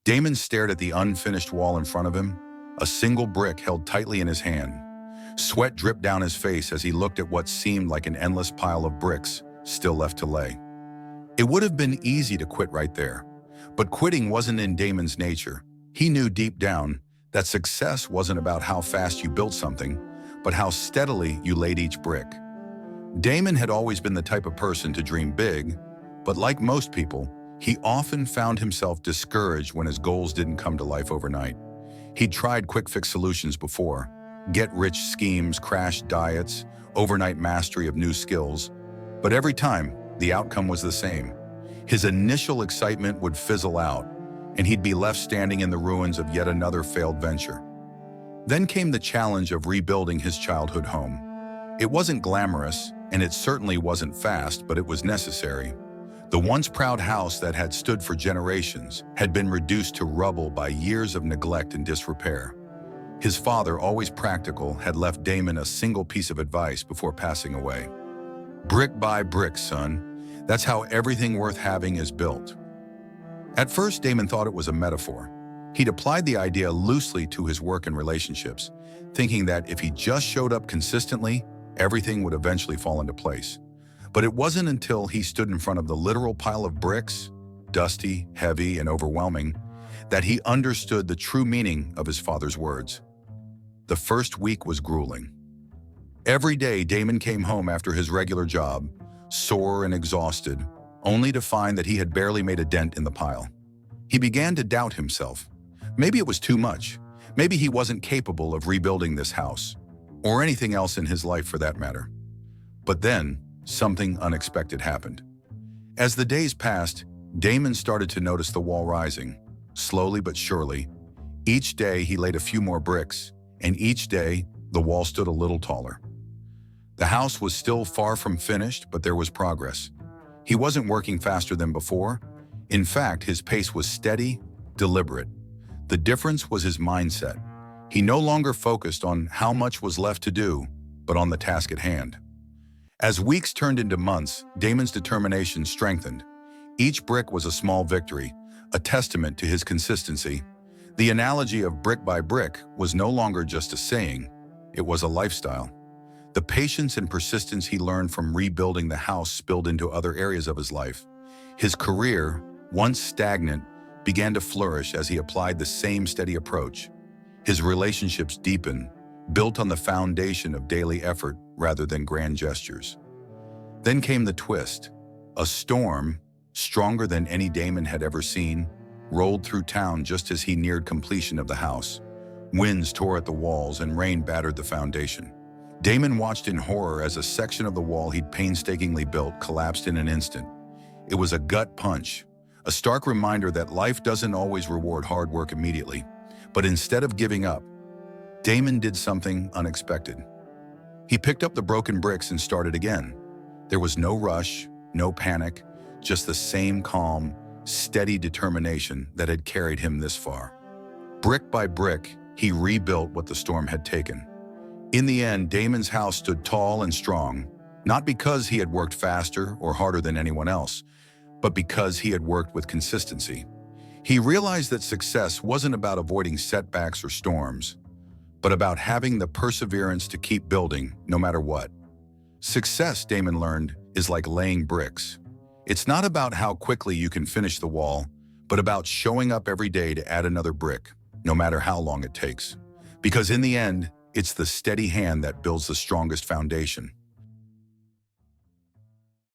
Damon stared at the unfinished wall in front of him, a single brick held tightly in his hand. Sweat dripped down his face as he looked at what seemed like an endless pile of bricks still left to lay. It would have been easy to quit right there, but quitting wasn't in Damon's nature. He knew deep down that success wasn't about how fast you built something, but how steadily you laid each brick. Damon had always been the type of person to dream big, but like most people, he often found himself discouraged when his goals didn't come to life overnight. He'd tried quick-fix solutions before, get-rich schemes, crash diets, overnight mastery of new skills, but every time, the outcome was the same. His initial excitement would fizzle out, and he'd be left standing in the ruins of yet another failed venture. Then came the challenge of rebuilding his childhood home. It wasn't glamorous, and it certainly wasn't fast, but it was necessary. The once proud house that had stood for generations had been reduced to rubble by years of neglect and disrepair. His father, always practical, had left Damon a single piece of advice before passing away. Brick by brick, son. That's how everything worth having is built. At first, Damon thought it was a metaphor. He'd applied the idea loosely to his work and relationships, thinking that if he just showed up consistently, everything would eventually fall into place. But it wasn't until he stood in front of the literal pile of bricks, dusty, heavy, and overwhelming, that he understood the true meaning of his father's words. The first week was grueling. Every day, Damon came home after his regular job, sore and exhausted, only to find that he had barely made a dent in the pile. He began to doubt himself. Maybe it was too much. Maybe he wasn't capable of rebuilding this house, or anything else in his life for that matter. But then, something unexpected happened. As the days passed, Damon started to notice the wall rising, slowly but surely. Each day he laid a few more bricks, and each day the wall stood a little taller. The house was still far from finished, but there was progress. He wasn't working faster than before. In fact, his pace was steady, deliberate. The difference was his mindset. He no longer focused on how much was left to do, but on the task at hand. As weeks turned into months, Damon's determination strengthened. Each brick was a small victory, a testament to his consistency. The analogy of brick by brick was no longer just a saying, it was a lifestyle. The patience and persistence he learned from rebuilding the house spilled into other areas of his life. His career, once stagnant, began to flourish as he applied the same steady approach. His relationships deepened, built on the foundation of daily effort rather than grand gestures. Then came the twist. A storm, stronger than any Damon had ever seen, rolled through town just as he neared completion of the house. Winds tore at the walls and rain battered the foundation. Damon watched in horror as a section of the wall he'd painstakingly built collapsed in an instant. It was a gut punch, a stark reminder that life doesn't always reward hard work immediately. But instead of giving up, Damon did something unexpected. He picked up the broken bricks and started again. There was no rush, no panic, just the same calm, steady determination that had carried him this far. Brick by brick, he rebuilt what the storm had taken. In the end, Damon's house stood tall and strong, not because he had worked faster or harder than anyone else, but because he had worked with consistency. He realized that success wasn't about avoiding setbacks or storms, but about having the perseverance to keep building no matter what. Success, Damon learned, is like laying bricks. It's not about how quickly you can finish the wall, but about showing up every day to add another brick, no matter how long it takes. Because in the end, it's the steady hand that builds the strongest foundation.